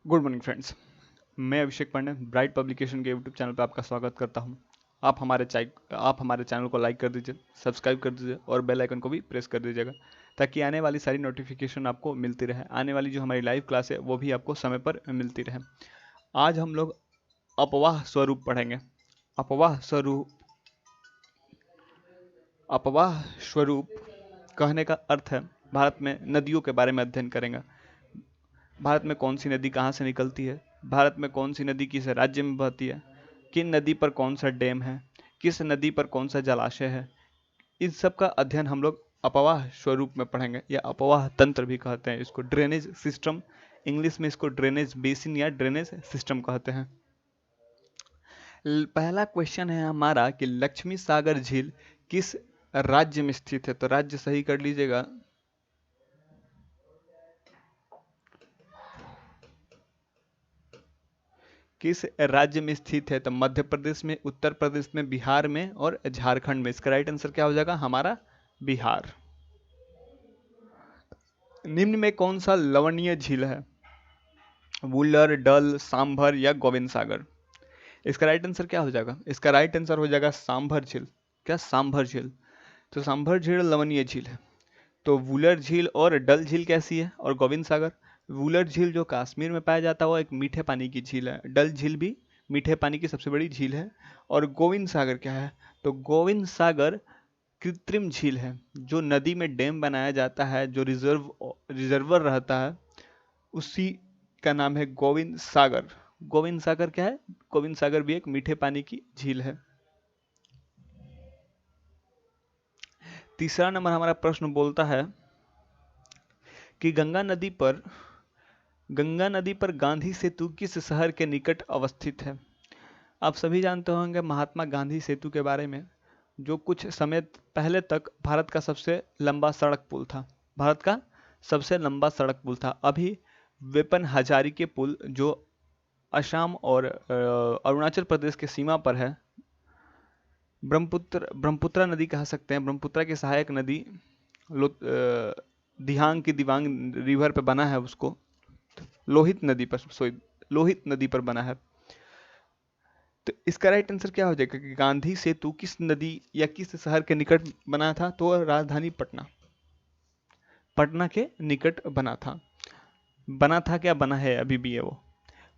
Good morning friends. मैं अभिषेक Pandey bright publication के YouTube channel पर आपका स्वागत करता हूं। आप हमारे चैनल को लाइक कर दीजिए, सब्सक्राइब कर दीजिए और बेल आइकन को भी प्रेस कर दीजिएगा ताकि आने वाली सारी नोटिफिकेशन आपको मिलती रहे। आने वाली जो हमारी लाइव क्लास है वो भी आपको समय पर मिलती रहे। आज हम लोग अपवाह स्वरूप पढ़ेंगे। अपवाह स्वरूप अपवाह स्वरूप कहने का अर्थ है भारत में नदियों के बारे में अध्ययन करेंगे। भारत में कौन सी नदी कहाँ से निकलती है, भारत में कौन सी नदी किस राज्य में बहती है, किन नदी पर कौन सा डैम है, किस नदी पर कौन सा जलाशय है, इन सब का अध्ययन हम लोग अपवाह स्वरूप में पढ़ेंगे या अपवाह तंत्र भी कहते हैं इसको। ड्रेनेज सिस्टम, इंग्लिश में इसको ड्रेनेज बेसिन या ड्रेनेज सिस्टम कहते हैं। पहला क्वेश्चन है हमारा कि लक्ष्मी सागर झील किस राज्य में स्थित है। तो राज्य सही कर लीजिएगा। किस राज्य में स्थित है? तो मध्य प्रदेश में, उत्तर प्रदेश में, बिहार में और झारखंड में। इसका राइट आंसर क्या हो जाएगा हमारा? बिहार। निम्न में कौन सा लवणीय झील है? वुलर, डल, सांभर या गोविंद सागर। इसका राइट आंसर क्या हो जाएगा? इसका राइट आंसर हो जाएगा सांभर झील। क्या? सांभर झील। तो सांभर झील लवणीय झील है। तो वुलर झील और डल झील कैसी है और गोविंद सागर? वुलर झील जो कश्मीर में पाया जाता है वो एक मीठे पानी की झील है। डल झील भी मीठे पानी की सबसे बड़ी झील है। और गोविंद सागर क्या है? तो गोविंद सागर कृत्रिम झील है। जो नदी में डैम बनाया जाता है, जो रिजर्वर रहता है, उसी का नाम है गोविंद सागर। गोविंद सागर क्या है? गोविंद सागर भी एक मीठे पानी की झील है। तीसरा नंबर हमारा प्रश्न बोलता है कि गंगा नदी पर गांधी सेतु किस शहर के निकट अवस्थित है? आप सभी जानते होंगे महात्मा गांधी सेतु के बारे में, जो कुछ समय पहले तक भारत का सबसे लंबा सड़क पुल था। भारत का सबसे लंबा सड़क पुल था। अभी वेपन हजारी के पुल जो असम और अरुणाचल प्रदेश के सीमा पर है, ब्रह्मपुत्रा नदी कह सकते हैं, ब्रह्मपुत्रा की सहायक नदी दिहांग की दिवांग रिवर पे बना है उसको। लोहित नदी पर बना है। तो इसका राइट आंसर क्या हो जाएगा कि गांधी सेतु किस नदी या किस शहर के निकट बना था? तो राजधानी पटना, पटना के निकट बना था। बना था क्या? बना है अभी भी है वो।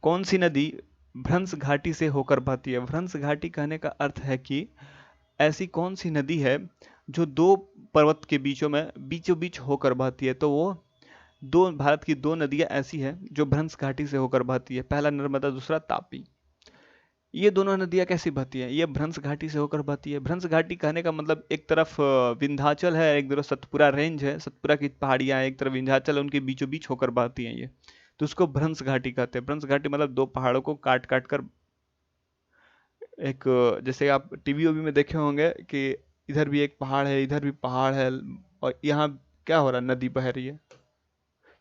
कौन सी नदी भ्रंश घाटी से होकर बहती है? भ्रंश घाटी कहने का अर्थ है कि ऐसी कौन सी नदी है जो दो पर्वत के बीचों बीच होकर बहती है? तो वो भारत की दो नदियां ऐसी है जो भ्रंश घाटी से होकर बहती है। पहला नर्मदा, दूसरा तापी। ये दोनों नदियां कैसी बहती हैं? ये भ्रंश घाटी से होकर बहती है। भ्रंश घाटी कहने का मतलब एक तरफ विंध्याचल है, एक तरफ सतपुरा रेंज है, सतपुरा की पहाड़ियां हैं, एक तरफ विंध्याचल है, उनके बीचों बीच होकर बहती हैं ये। तो उसको भ्रंश घाटी कहते हैं। भ्रंश घाटी मतलब दो पहाड़ों को काट काट कर एक, जैसे आप टीवी ओवी में देखे होंगे कि इधर भी एक पहाड़ है, इधर भी पहाड़ है, और यहाँ क्या हो रहा है? नदी बह रही है,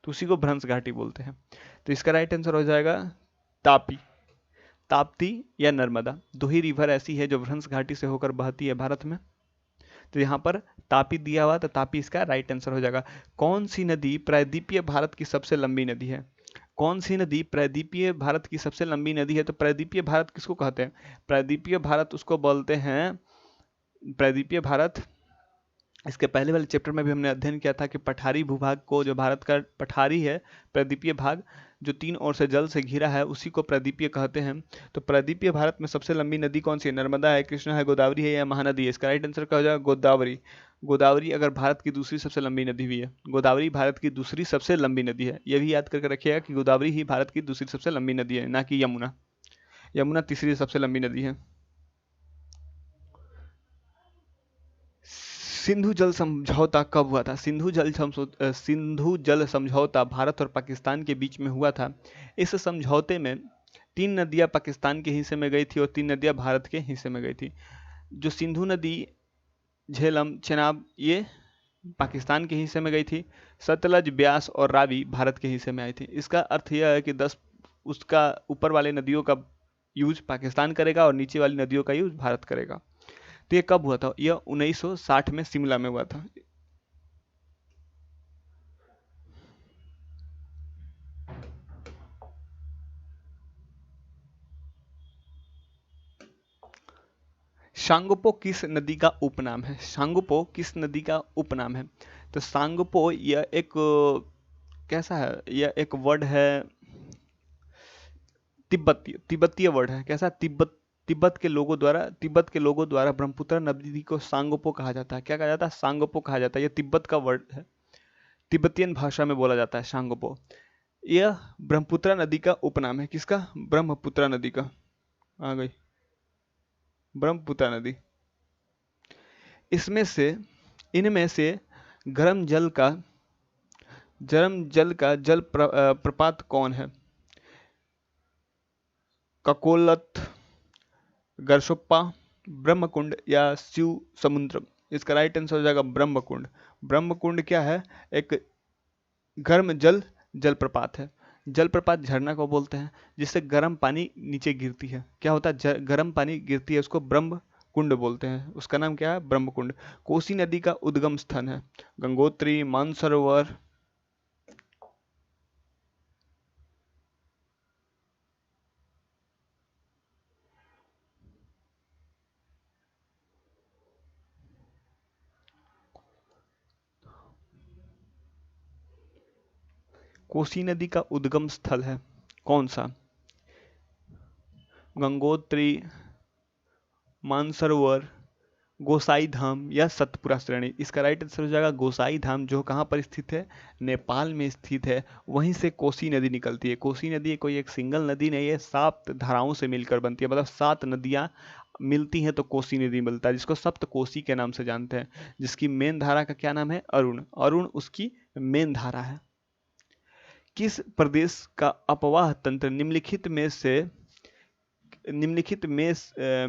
तो उसी को भ्रंश घाटी बोलते हैं। तो इसका राइट आंसर हो जाएगा तापी, ताप्ती या नर्मदा। दो ही रिवर ऐसी है जो भ्रंश घाटी से होकर बहती है भारत में। तो यहाँ पर तापी दिया हुआ, तो तापी इसका राइट आंसर हो जाएगा। कौन सी नदी प्रायद्वीपीय भारत की सबसे लंबी नदी है? कौन सी नदी प्रायद्वीपीय भारत की सबसे लंबी नदी है? तो प्रायद्वीपीय भारत किसको कहते हैं? प्रायद्वीपीय भारत उसको बोलते हैं, प्रायद्वीपीय भारत, इसके पहले वाले चैप्टर में भी हमने अध्ययन किया था कि पठारी भूभाग को, जो भारत का पठारी है, प्रायद्वीपीय भाग जो तीन ओर से जल से घिरा है, उसी को प्रायद्वीपीय कहते हैं। तो प्रायद्वीपीय भारत में सबसे लंबी नदी कौन सी है? नर्मदा है, कृष्णा है, गोदावरी है या महानदी है? इसका राइट आंसर क्या हो जाएगा? गोदावरी। गोदावरी अगर भारत की दूसरी सबसे लंबी नदी भी है, गोदावरी भारत की दूसरी सबसे लंबी नदी है। यह भी याद करके रखिएगा कि गोदावरी ही भारत की दूसरी सबसे लंबी नदी है, ना कि यमुना। यमुना तीसरी सबसे लंबी नदी है। सिंधु जल समझौता कब हुआ था? सिंधु जल समझौता भारत और पाकिस्तान के बीच में हुआ था। इस समझौते में तीन नदियां पाकिस्तान के हिस्से में गई थी और तीन नदियां भारत के हिस्से में गई थी। जो सिंधु नदी, झेलम, चेनाब, ये पाकिस्तान के हिस्से में गई थी। सतलज, ब्यास और रावी भारत के हिस्से में आई थी। इसका अर्थ यह है कि 10 उसका ऊपर वाले नदियों का यूज पाकिस्तान करेगा और नीचे वाली नदियों का यूज भारत करेगा। तो ये कब हुआ था? यह 1960 में शिमला में हुआ था। सांगोपो किस नदी का उपनाम है? सांगोपो किस नदी का उपनाम है? तो सांगोपो यह एक कैसा है, यह एक वर्ड है, तिब्बतीय वर्ड है। कैसा? तिब्बत के लोगों द्वारा ब्रह्मपुत्र नदी को सांगोपो कहा जाता है। क्या कहा जाता है? सांगोपो कहा जाता है। यह तिब्बत का वर्ड है, तिब्बतियन भाषा में बोला जाता है सांगोपो। यह ब्रह्मपुत्र नदी का उपनाम है। किसका? ब्रह्मपुत्र नदी का। आ गई ब्रह्मपुत्र नदी। इसमें से इनमें से गर्म जल का प्रपात कौन है? ककोलत, गरसोप्पा, ब्रह्मकुंड या शिव समुद्रम? इसका राइट आंसर हो जाएगा ब्रह्मकुंड। ब्रह्मकुंड क्या है? एक गर्म जलप्रपात है। जलप्रपात झरना को बोलते हैं जिससे गर्म पानी नीचे गिरती है। क्या होता है? गर्म पानी गिरती है, उसको ब्रह्म कुंड बोलते हैं। उसका नाम क्या है? ब्रह्मकुंड। कोसी नदी का उद्गम स्थान है? गंगोत्री, मानसरोवर। कोसी नदी का उद्गम स्थल है कौन सा? गंगोत्री, मानसरोवर, गोसाई धाम या सतपुरा श्रेणी? इसका राइट आंसर हो जाएगा गोसाई धाम, जो कहाँ पर स्थित है? नेपाल में स्थित है। वहीं से कोसी नदी निकलती है। कोसी नदी कोई एक सिंगल नदी नहीं है, 7 धाराओं से मिलकर बनती है। मतलब 7 नदियाँ मिलती हैं तो कोसी नदी मिलता है, जिसको सप्त कोसी के नाम से जानते हैं। जिसकी मेन धारा का क्या नाम है? अरुण। अरुण उसकी मेन धारा है। किस प्रदेश का अपवाह तंत्र निम्नलिखित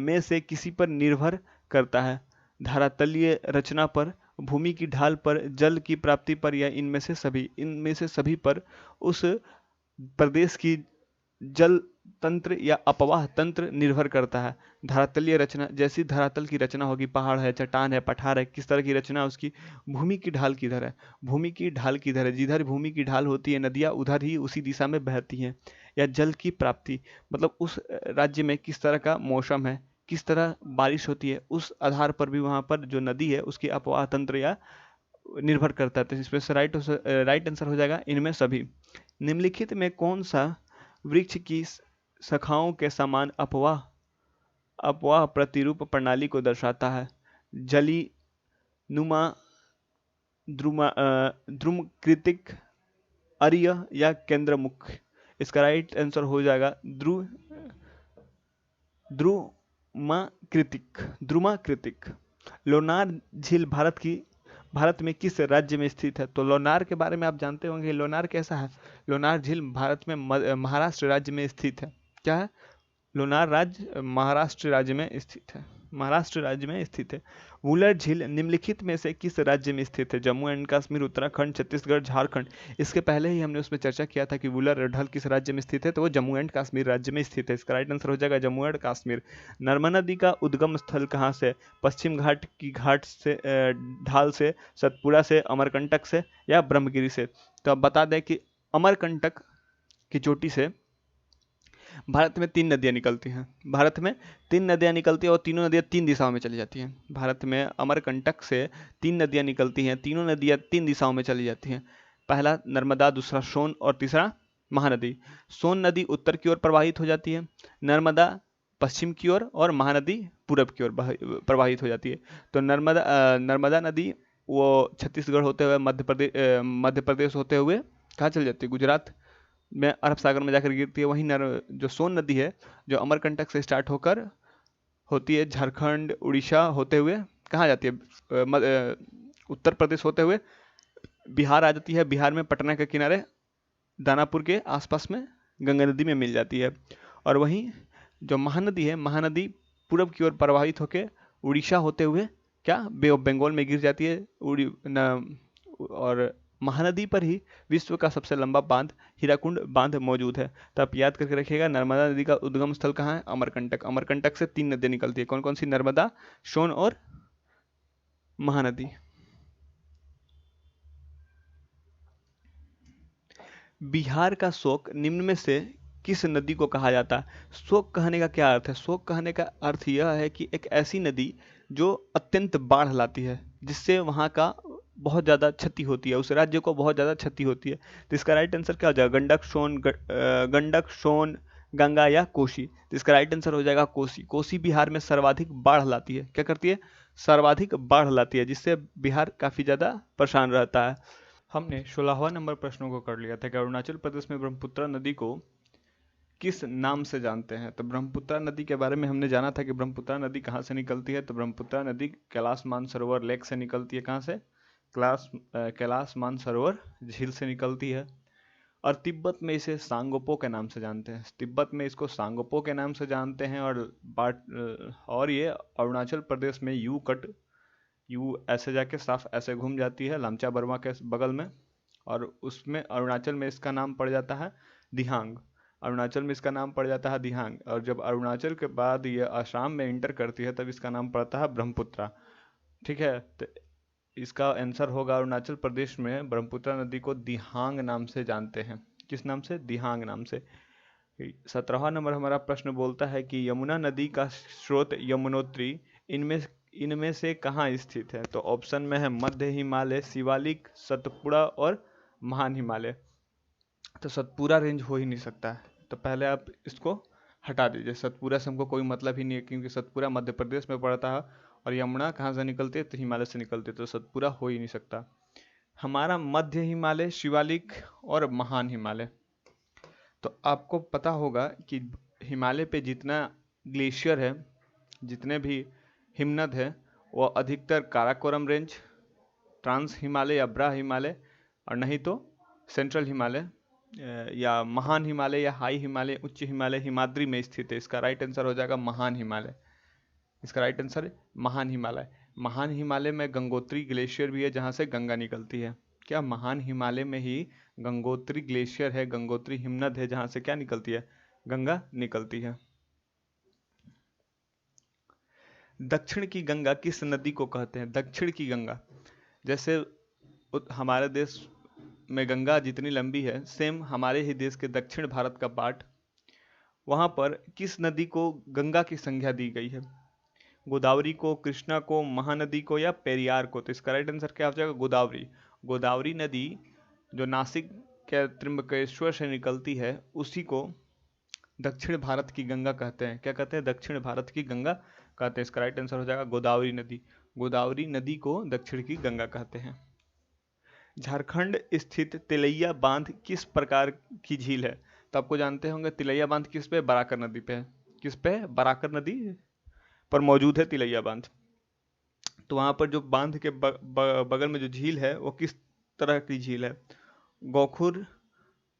में से किसी पर निर्भर करता है? धरातलीय रचना पर, भूमि की ढाल पर, जल की प्राप्ति पर या इनमें से सभी पर? उस प्रदेश की जल तंत्र या अपवाह तंत्र निर्भर करता है। धरातलीय रचना, जैसी धरातल की रचना होगी, पहाड़ है, चट्टान है, पठार है, किस तरह की रचना है उसकी। भूमि की ढाल किधर है? भूमि की ढाल किधर है? जिधर भूमि की ढाल होती है, नदियाँ उधर ही उसी दिशा में बहती हैं। या जल की प्राप्ति, मतलब उस राज्य में किस तरह का मौसम है, किस तरह बारिश होती है, उस आधार पर भी वहाँ पर जो नदी है उसकी अपवाह तंत्र या निर्भर करता है। तो इसमें से राइट आंसर हो जाएगा इनमें सभी। निम्नलिखित में कौन सा वृक्ष की शाखाओं के समान अपवाह अपवाह प्रतिरूप प्रणाली को दर्शाता है? जली नुमा, द्रुमकृतिक, अर्य या केंद्रमुख? इसका राइट आंसर हो जाएगा ध्रुमाकृतिक। लोनार झील भारत में किस राज्य में स्थित है? तो लोनार के बारे में आप जानते होंगे। लोनार कैसा है? लोनार झील भारत में महाराष्ट्र राज्य में स्थित है। क्या है? लोनार राज्य महाराष्ट्र राज्य में स्थित है। महाराष्ट्र राज्य में स्थित है। वुलर झील निम्नलिखित में से किस राज्य में स्थित है? जम्मू एंड कश्मीर, उत्तराखंड, छत्तीसगढ़, झारखंड? इसके पहले ही हमने उसमें चर्चा किया था कि वुलर ढल किस राज्य में स्थित है, तो वो जम्मू एंड कश्मीर राज्य में स्थित है। इसका राइट आंसर हो जाएगा जम्मू एंड कश्मीर। नर्मदा नदी का उद्गम स्थल कहाँ से? पश्चिम घाट की ढाल से, सतपुरा से, अमरकंटक से या ब्रह्मगिरी से? तो अब बता दें कि अमरकंटक की चोटी से भारत में 3 नदियाँ निकलती हैं। भारत में 3 नदियाँ निकलती हैं और तीनों नदियाँ 3 दिशाओं में चली जाती हैं। भारत में अमरकंटक से 3 नदियाँ निकलती हैं, तीनों नदियाँ 3 दिशाओं में चली जाती हैं। पहला नर्मदा, दूसरा सोन और तीसरा महानदी। सोन नदी उत्तर की ओर प्रवाहित हो जाती है, नर्मदा पश्चिम की ओर और महानदी पूरब की ओर प्रवाहित हो जाती है। तो नर्मदा नदी वो छत्तीसगढ़ होते हुए मध्य प्रदेश होते हुए कहाँ चली जाती है? गुजरात में अरब सागर में जाकर गिरती है। वहीं जो सोन नदी है, जो अमरकंटक से स्टार्ट होकर होती है झारखंड, उड़ीसा होते हुए कहाँ जाती है? उत्तर प्रदेश होते हुए बिहार आ जाती है। बिहार में पटना के किनारे दानापुर के आसपास में गंगा नदी में मिल जाती है। और वहीं जो महानदी है, महानदी पूरब की ओर प्रवाहित होकर उड़ीसा होते हुए क्या बे ऑफ बंगाल में गिर जाती है। और महानदी पर ही विश्व का सबसे लंबा बांध हीराकुंड बांध मौजूद है। तो आप याद करके रखिएगा, नर्मदा नदी का उद्गम स्थल कहाँ है? अमरकंटक। अमरकंटक से 3 नदियाँ निकलती है। कौन कौन सी? नर्मदा, सोन और महानदी। बिहार का शोक निम्न में से किस नदी को कहा जाता है? शोक कहने का क्या अर्थ है? शोक कहने का अर्थ यह है कि एक ऐसी नदी जो अत्यंत बाढ़ लाती है, जिससे वहाँ का बहुत ज़्यादा क्षति होती है, उस राज्य को बहुत ज़्यादा क्षति होती है। तो इसका राइट आंसर क्या हो जाएगा? गंडक, सोन, गंगा या कोसी। तो इसका राइट आंसर हो जाएगा कोसी। कोसी बिहार में सर्वाधिक बाढ़ लाती है। क्या करती है? सर्वाधिक बाढ़ लाती है, जिससे बिहार काफ़ी ज़्यादा परेशान रहता है। हमने 16वां नंबर प्रश्नों को कर लिया था कि अरुणाचल प्रदेश में ब्रह्मपुत्र नदी को किस नाम से जानते हैं? तो ब्रह्मपुत्र नदी के बारे में हमने जाना था कि ब्रह्मपुत्र नदी कहाँ से निकलती है। तो ब्रह्मपुत्र नदी कैलाश मानसरोवर लेक से निकलती है। कहाँ से? कैलाश मानसरोवर झील से निकलती है। और तिब्बत में इसे सांगोपो के नाम से जानते हैं। तिब्बत में इसको सांगोपो के नाम से जानते हैं। और ये अरुणाचल प्रदेश में यू ऐसे जाके साफ ऐसे घूम जाती है लामचा बर्मा के बगल में, और उसमें अरुणाचल में इसका नाम पड़ जाता है दिहांग। अरुणाचल में इसका नाम पड़ जाता है दिहांग। और जब अरुणाचल के बाद ये असम में इंटर करती है तब इसका नाम पड़ता है ब्रह्मपुत्रा। ठीक है, तो इसका आंसर होगा अरुणाचल प्रदेश में ब्रह्मपुत्र नदी को दिहांग नाम से जानते हैं। किस नाम से? दिहांग नाम से। 17वां नंबर हमारा प्रश्न बोलता है कि यमुना नदी का स्रोत यमुनोत्री इनमें इनमें से कहाँ स्थित है? तो ऑप्शन में है मध्य हिमालय, शिवालिक, सतपुड़ा और महान हिमालय। तो सतपुड़ा रेंज हो ही नहीं सकता है, तो पहले आप इसको हटा दीजिए। सतपुड़ा से हमको कोई मतलब ही नहीं है, क्योंकि सतपुड़ा मध्य प्रदेश में पड़ता है और यमुना कहाँ से निकलती है? तो हिमालय से निकलती है, तो सतपुड़ा हो ही नहीं सकता। हमारा मध्य हिमालय, शिवालिक और महान हिमालय। तो आपको पता होगा कि हिमालय पे जितना ग्लेशियर है, जितने भी हिमनद है, वो अधिकतर काराकोरम रेंज, ट्रांस हिमालय या ब्रा हिमालय, और नहीं तो सेंट्रल हिमालय या महान हिमालय या हाई हिमालय, उच्च हिमालय, हिमाद्री में स्थित है। इसका राइट आंसर हो जाएगा महान हिमालय। इसका राइट आंसर है महान हिमालय। महान हिमालय में गंगोत्री ग्लेशियर भी है, जहाँ से गंगा निकलती है। क्या महान हिमालय में ही गंगोत्री ग्लेशियर है, गंगोत्री हिमनद है, जहाँ से क्या निकलती है? गंगा निकलती है। दक्षिण की गंगा किस नदी को कहते हैं? दक्षिण की गंगा, जैसे हमारे देश में गंगा जितनी लंबी है, सेम हमारे ही देश के दक्षिण भारत का पार्ट, वहाँ पर किस नदी को गंगा की संज्ञा दी गई है? गोदावरी को, कृष्णा को, महानदी को या पेरियार को? तो इसका राइट आंसर क्या हो जाएगा? गोदावरी। गोदावरी नदी जो नासिक के त्र्यंबकेश्वर से निकलती है, उसी को दक्षिण भारत की गंगा कहते हैं। क्या कहते हैं? दक्षिण भारत की गंगा कहते हैं। इसका राइट आंसर हो जाएगा गोदावरी नदी। गोदावरी नदी को दक्षिण की गंगा कहते हैं। झारखंड स्थित तिलैया बांध किस प्रकार की झील है? तो आपको जानते होंगे तिलैया बांध किस पे? बराकर नदी पे है। किस पे? बराकर नदी पर मौजूद है तिलैया बांध। तो वहाँ पर जो बांध के बगल में जो झील है, वो किस तरह की झील है? गोखुर,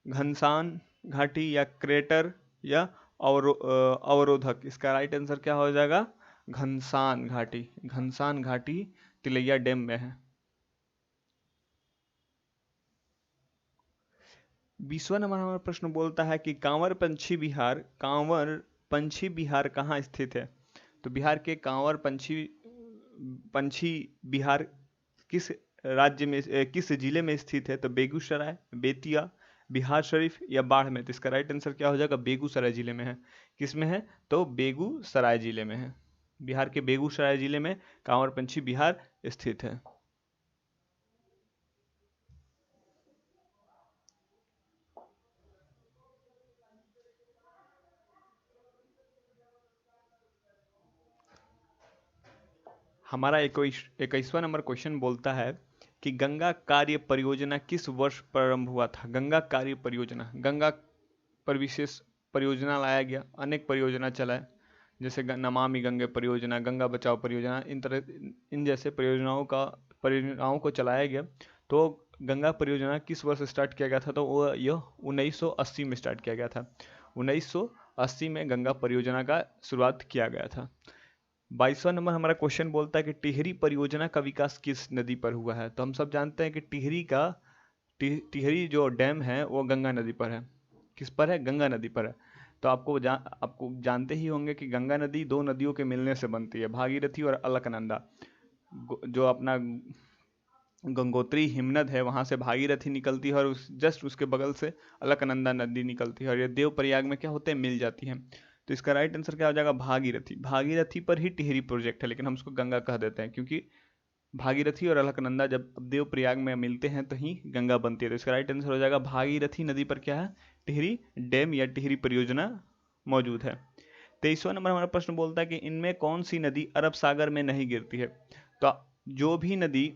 घनसान घाटी या क्रेटर या अवरोधक? इसका राइट आंसर क्या हो जाएगा? घनसान घाटी। घनसान घाटी तिलैया डैम में है। 20वां नंबर हमारा प्रश्न बोलता है कि कांवर पंछी विहार कहाँ स्थित है? तो बिहार के कांवर पंछी विहार किस राज्य में, किस जिले में स्थित है? तो बेगूसराय, बेतिया, बिहार शरीफ या बाढ़ में? तो इसका राइट आंसर क्या हो जाएगा? बेगूसराय जिले में है। किस में है? तो बेगूसराय जिले में है। बिहार के बेगूसराय जिले में कांवर पंछी विहार स्थित है। हमारा 21वां नंबर क्वेश्चन बोलता है कि गंगा कार्य परियोजना किस वर्ष प्रारंभ हुआ था? गंगा कार्य परियोजना, गंगा पर विशेष परियोजना लाया गया, अनेक परियोजना चलाए, जैसे नमामि गंगे परियोजना, गंगा बचाओ परियोजना, इन जैसे परियोजनाओं को चलाया गया। तो गंगा परियोजना किस वर्ष स्टार्ट किया गया था? तो वो यह 1980 में स्टार्ट किया गया था। 1980 में गंगा परियोजना का शुरुआत किया गया था। 22वां नंबर हमारा क्वेश्चन बोलता है कि टिहरी परियोजना का विकास किस नदी पर हुआ है? तो हम सब जानते हैं कि टिहरी जो डैम है वो गंगा नदी पर है। किस पर है? गंगा नदी पर है। तो आपको जानते ही होंगे कि गंगा नदी दो नदियों के मिलने से बनती है, भागीरथी और अलकनंदा। जो अपना गंगोत्री हिमनद है, वहां से भागीरथी निकलती है, और जस्ट उसके बगल से अलकनंदा नदी निकलती है, और ये देवप्रयाग में क्या होते हैं, मिल जाती है। तो इसका राइट आंसर क्या हो जाएगा, भागीरथी। भागीरथी पर ही टिहरी प्रोजेक्ट है, लेकिन हम उसको गंगा कह देते हैं, क्योंकि भागीरथी और अलकनंदा जब देवप्रयाग में मिलते हैं तो ही गंगा बनती है। तो इसका राइट आंसर हो जाएगा भागीरथी नदी पर क्या है, टिहरी डैम या टिहरी परियोजना मौजूद है। 23वां नंबर हमारा प्रश्न बोलता है कि इनमें कौन सी नदी अरब सागर में नहीं गिरती है। तो जो भी नदी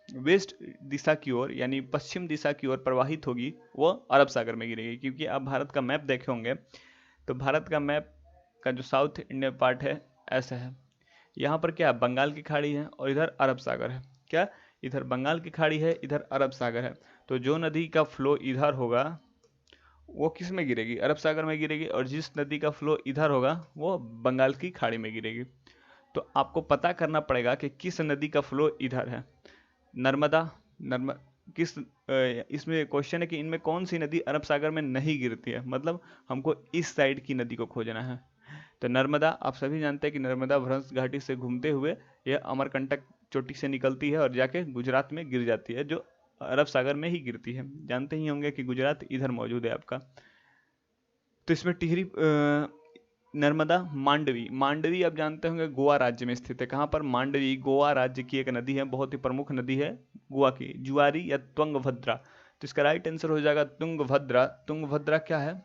वेस्ट दिशा की ओर यानी पश्चिम दिशा की ओर प्रवाहित होगी वो अरब सागर में गिरेगी, क्योंकि आप भारत का मैप देखे होंगे तो भारत का मैप का जो साउथ इंडियन पार्ट है ऐसा है, यहाँ पर क्या बंगाल की खाड़ी है और इधर अरब सागर है। क्या, इधर बंगाल की खाड़ी है, इधर अरब सागर है। तो जो नदी का फ्लो इधर होगा वो किस में गिरेगी, अरब सागर में गिरेगी, और जिस नदी का फ्लो इधर होगा वो बंगाल की खाड़ी में गिरेगी। तो आपको पता करना पड़ेगा कि किस नदी का फ्लो इधर है। नर्मदा, नर्म किस इसमें क्वेश्चन है कि इनमें कौन सी नदी अरब सागर में नहीं गिरती है, मतलब हमको इस साइड की नदी को खोजना है। तो नर्मदा, आप सभी जानते हैं कि नर्मदा भ्रंश घाटी से घूमते हुए यह अमरकंटक चोटी से निकलती है और जाके गुजरात में गिर जाती है, जो अरब सागर में ही गिरती है। जानते ही होंगे कि गुजरात इधर मौजूद है आपका। तो इसमें टिहरी नर्मदा, मांडवी। मांडवी आप जानते होंगे गोवा राज्य में स्थित है। कहाँ पर, मांडवी गोवा राज्य की एक नदी है, बहुत ही प्रमुख नदी है गोवा की। जुआरी या तुंगभद्रा, तो इसका राइट आंसर हो जाएगा तुंगभद्रा। तुंगभद्रा क्या है,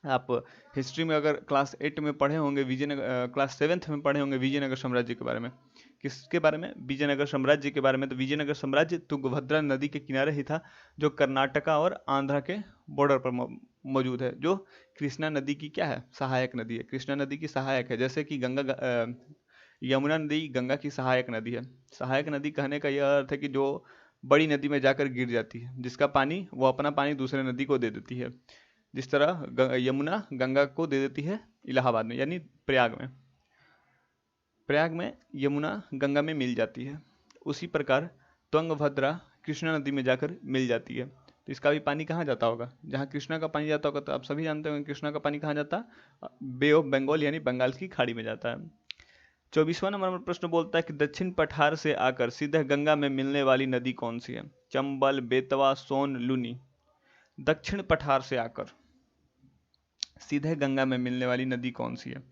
आप हिस्ट्री में अगर क्लास 8 में पढ़े होंगे, विजयनगर क्लास 7th में पढ़े होंगे विजयनगर साम्राज्य के बारे में। किसके बारे में, विजयनगर साम्राज्य के बारे में। तो विजयनगर साम्राज्य तुंगभद्रा नदी के किनारे ही था, जो कर्नाटका और आंध्रा के बॉर्डर पर मौजूद है, जो कृष्णा नदी की क्या है, सहायक नदी है। कृष्णा नदी की सहायक है, जैसे कि यमुना नदी गंगा की सहायक नदी है। सहायक नदी कहने का यह अर्थ है कि जो बड़ी नदी में जाकर गिर जाती है, जिसका पानी वो अपना पानी दूसरे नदी को दे देती है। जिस तरह यमुना गंगा को दे देती है इलाहाबाद में, यानी प्रयाग में। प्रयाग में यमुना गंगा में मिल जाती है, उसी प्रकार तुंगभद्रा कृष्णा नदी में जाकर मिल जाती है। तो इसका भी पानी कहाँ जाता होगा, जहाँ कृष्णा का पानी जाता होगा। तो आप सभी जानते होंगे कृष्णा का पानी कहाँ जाता है, बे ऑफ बंगाल यानी बंगाल की खाड़ी में जाता है। 24वां नंबर प्रश्न बोलता है कि दक्षिण पठार से आकर सीधे गंगा में मिलने वाली नदी कौन सी है। चंबल, बेतवा, सोन, लूनी। दक्षिण पठार से आकर सीधे गंगा में मिलने वाली नदी कौन सी है।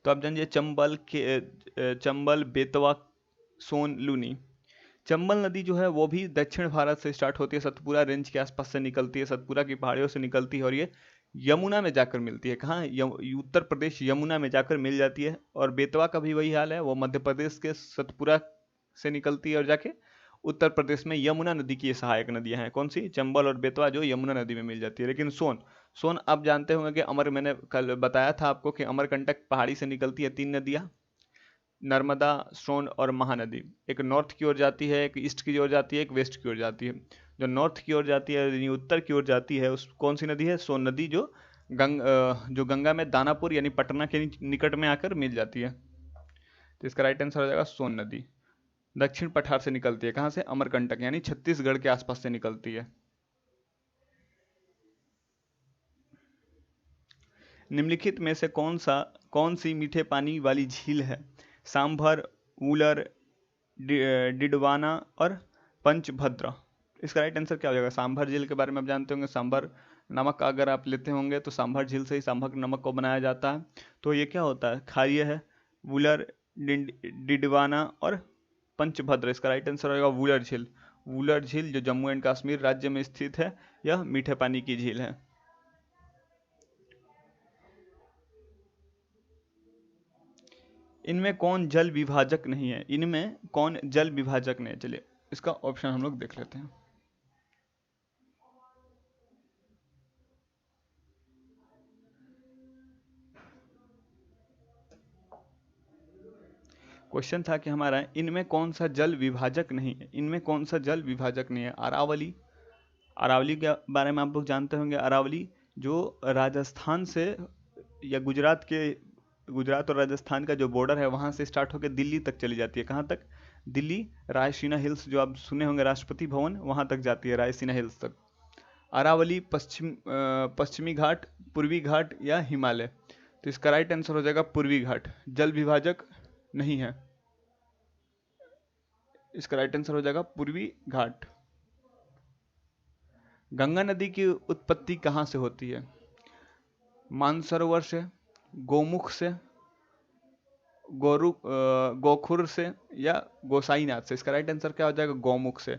तो आप जानिए चंबल, बेतवा, सोन, लूनी। चंबल नदी जो है वो भी दक्षिण भारत से स्टार्ट होती है, सतपुरा रेंज के आसपास से निकलती है, सतपुरा की पहाड़ियों से निकलती है, और ये यमुना में जाकर मिलती है। कहाँ, उत्तर प्रदेश यमुना में जाकर मिल जाती है। और बेतवा का भी वही हाल है, वो मध्य प्रदेश के सतपुरा से निकलती है और जाके उत्तर प्रदेश में यमुना नदी की ये सहायक नदियां हैं। कौन सी, चंबल और बेतवा, जो यमुना नदी में मिल जाती है। लेकिन सोन, सोन आप जानते होंगे कि मैंने कल बताया था आपको कि अमरकंटक पहाड़ी से निकलती है 3 नदियां, नर्मदा, सोन और महानदी। एक नॉर्थ की ओर जाती है, एक ईस्ट की ओर जाती है, एक वेस्ट की ओर जाती है। जो नॉर्थ की ओर जाती है यानी उत्तर की ओर जाती है, उस कौन सी नदी है, सोन नदी, जो गंगा में दानापुर यानी पटना के निकट में आकर मिल जाती है। तो इसका राइट आंसर हो जाएगा सोन नदी। दक्षिण पठार से निकलती है, कहाँ से, अमरकंटक यानी छत्तीसगढ़ के आसपास से निकलती है। निम्नलिखित में से कौन सी मीठे पानी वाली झील है। सांभर, वूलर, डिडवाना और पंचभद्र। इसका राइट आंसर क्या हो जाएगा, सांभर झील के बारे में आप जानते होंगे। सांभर नमक अगर आप लेते होंगे तो सांभर झील से ही सांभर नमक को बनाया जाता है। तो ये क्या होता है, क्षारीय है। वूलर, डिडवाना और पंचभद्र, इसका राइट आंसर होगा वूलर झील। वूलर झील जो जम्मू एंड कश्मीर राज्य में स्थित है, यह मीठे पानी की झील है। इनमें कौन जल विभाजक नहीं है, इनमें कौन जल विभाजक नहीं है। चलिए इसका ऑप्शन हम लोग देख लेते हैं। क्वेश्चन था कि हमारा इनमें कौन सा जल विभाजक नहीं है, इनमें कौन सा जल विभाजक नहीं है। अरावली, अरावली के बारे में आप लोग जानते होंगे। अरावली जो राजस्थान से या गुजरात और राजस्थान का जो बॉर्डर है वहाँ से स्टार्ट होकर दिल्ली तक चली जाती है। कहाँ तक, दिल्ली, रायसीना हिल्स जो आप सुने होंगे, राष्ट्रपति भवन, वहाँ तक जाती है, रायसीना हिल्स तक। अरावली पश्चिमी घाट, पूर्वी घाट या हिमालय। तो इसका राइट आंसर हो जाएगा पूर्वी घाट, जल विभाजक नहीं है। इसका राइट आंसर हो जाएगा पूर्वी घाट। गंगा नदी की उत्पत्ति कहाँ से होती है? मानसरोवर से, गोमुख से, गोखुर से, या गोसाईनाथ से। इसका राइट आंसर क्या हो जाएगा? गौमुख से।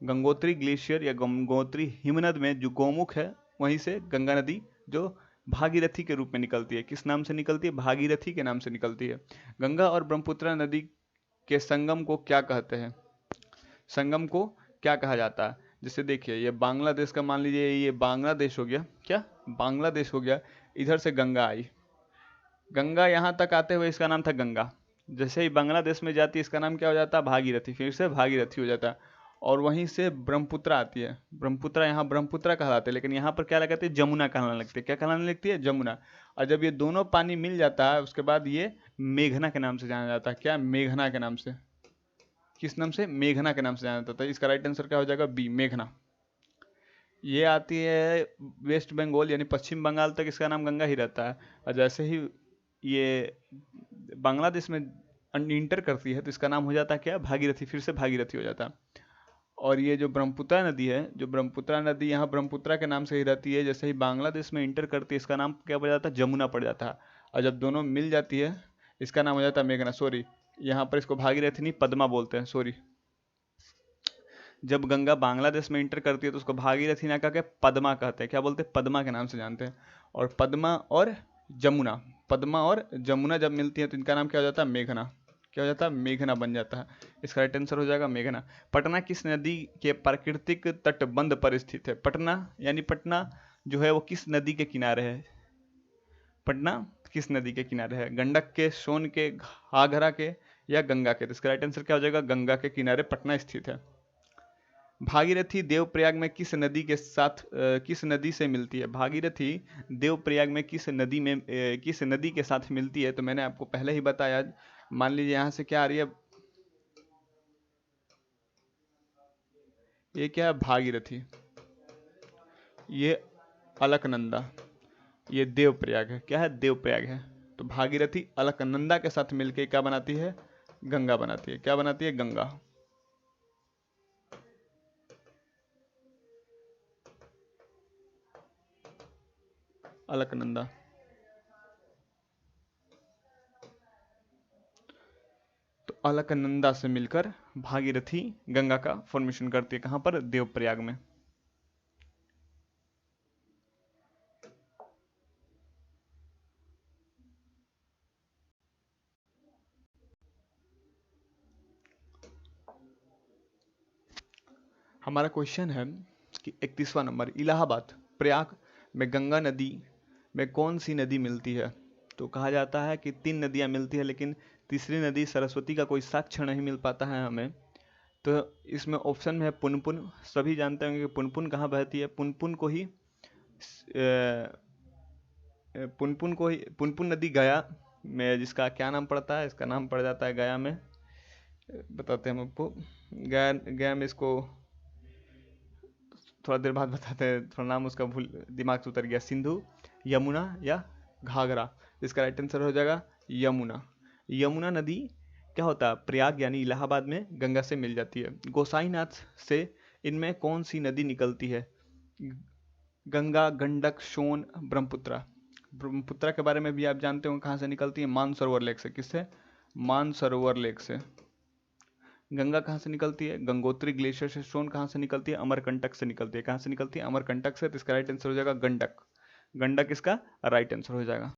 गंगोत्री ग्लेशियर या गंगोत्री हिमनद में जो गोमुख है, वहीं से गंगा नदी जो भागीरथी के रूप में निकलती है। किस नाम से निकलती है? भागीरथी के नाम से निकलती है। गंगा और ब्रह्मपुत्र नदी के संगम को क्या कहते हैं? संगम को क्या कहा जाता है? जैसे देखिए, ये बांग्लादेश का मान लीजिए, ये बांग्लादेश हो गया, क्या बांग्लादेश हो गया, इधर से गंगा आई, गंगा यहाँ तक आते हुए इसका नाम था गंगा। जैसे ही बांग्लादेश में जाती है, इसका नाम क्या हो जाता है? भागीरथी, फिर से भागीरथी हो जाता है। और वहीं से ब्रह्मपुत्र आती है, ब्रह्मपुत्र यहाँ ब्रह्मपुत्र कहलाते हैं, लेकिन यहाँ पर क्या लगाते हैं? जमुना कहलाने लगती है। क्या कहलाने लगती है? जमुना। और जब ये दोनों पानी मिल जाता है, उसके बाद ये मेघना के नाम से जाना जाता है। क्या? मेघना के नाम से। किस नाम से? मेघना के नाम से जाना जाता है। इसका राइट आंसर क्या हो जाएगा? बी, मेघना। ये आती है वेस्ट बंगाल यानी पश्चिम बंगाल तक, इसका नाम गंगा ही रहता है। और जैसे ही ये बांग्लादेश में इंटर करती है, तो इसका नाम हो जाता है क्या? भागीरथी, फिर से भागीरथी हो जाता है। और ये जो ब्रह्मपुत्र नदी है, जो ब्रह्मपुत्र नदी यहाँ ब्रह्मपुत्र के नाम से ही रहती है, जैसे ही बांग्लादेश में इंटर करती है, इसका नाम क्या पड़ जाता है? जमुना पड़ जाता है। और जब दोनों मिल जाती है, इसका नाम हो जाता है मेघना। सॉरी, यहाँ पर इसको भागीरथी नहीं, पद्मा बोलते हैं, सॉरी। जब गंगा बांग्लादेश में इंटर करती है, तो उसको भागीरथी ना कह के पद्मा कहते हैं। क्या बोलते हैं? पद्मा के नाम से जानते हैं। और पद्मा और जमुना, पद्मा और जमुना जब मिलती है, तो इनका नाम क्या हो जाता है? मेघना। क्या हो जाता है? मेघना बन जाता है। इसका राइट आंसर हो जाएगा मेघना। पटना किस नदी के प्राकृतिक तटबंध पर स्थित है? पटना यानी पटना जो है वो किस नदी के किनारे है? पटना किस नदी के किनारे है? गंडक के, सोन के, घाघरा के, या गंगा के? तो इसका राइट आंसर क्या हो जाएगा? गंगा के किनारे पटना स्थित है। भागीरथी देवप्रयाग में किस नदी के साथ किस नदी से मिलती है? भागीरथी देवप्रयाग में किस नदी में किस नदी के साथ मिलती है? तो मैंने आपको पहले ही बताया। मान लीजिए यहाँ से क्या आ रही है? ये क्या है? भागीरथी। ये अलकनंदा। ये देवप्रयाग है। क्या है? देवप्रयाग है। तो भागीरथी अलकनंदा के साथ मिलके क्या बनाती है? गंगा बनाती है। क्या बनाती है? गंगा। अलकनंदा। तो अलकनंदा से मिलकर भागीरथी गंगा का फॉर्मेशन करती है। कहां पर? देवप्रयाग में। हमारा क्वेश्चन है कि 31वां नंबर, इलाहाबाद प्रयाग में गंगा नदी में कौन सी नदी मिलती है? तो कहा जाता है कि 3 नदियां मिलती है, लेकिन तीसरी नदी सरस्वती का कोई साक्ष्य नहीं मिल पाता है हमें। तो इसमें ऑप्शन में है पुनपुन। सभी जानते होंगे कि पुनपुन कहाँ बहती है। पुनपुन नदी गया में, जिसका क्या नाम पड़ता है? इसका नाम पड़ जाता है गया में, बताते हैं हम आपको। गया गया में इसको थोड़ा देर बाद बताते हैं, थोड़ा नाम उसका भूल, दिमाग से उतर गया। सिंधु, यमुना, या घाघरा? इसका राइट आंसर हो जाएगा यमुना। यमुना नदी क्या होता है? प्रयाग यानी इलाहाबाद में गंगा से मिल जाती है। गोसाईनाथ से इनमें कौन सी नदी निकलती है? गंगा, गंडक, सोन, ब्रह्मपुत्र? ब्रह्मपुत्र के बारे में भी आप जानते हो कहाँ से निकलती है? मानसरोवर लेक से। किससे? मानसरोवर लेक से। गंगा कहाँ से निकलती है? गंगोत्री ग्लेशियर से। सोन कहाँ से निकलती है? अमरकंटक से निकलती है। कहाँ से निकलती है? अमरकंटक से। तो इसका राइट आंसर हो जाएगा गंडक। गंडक इसका राइट आंसर हो जाएगा।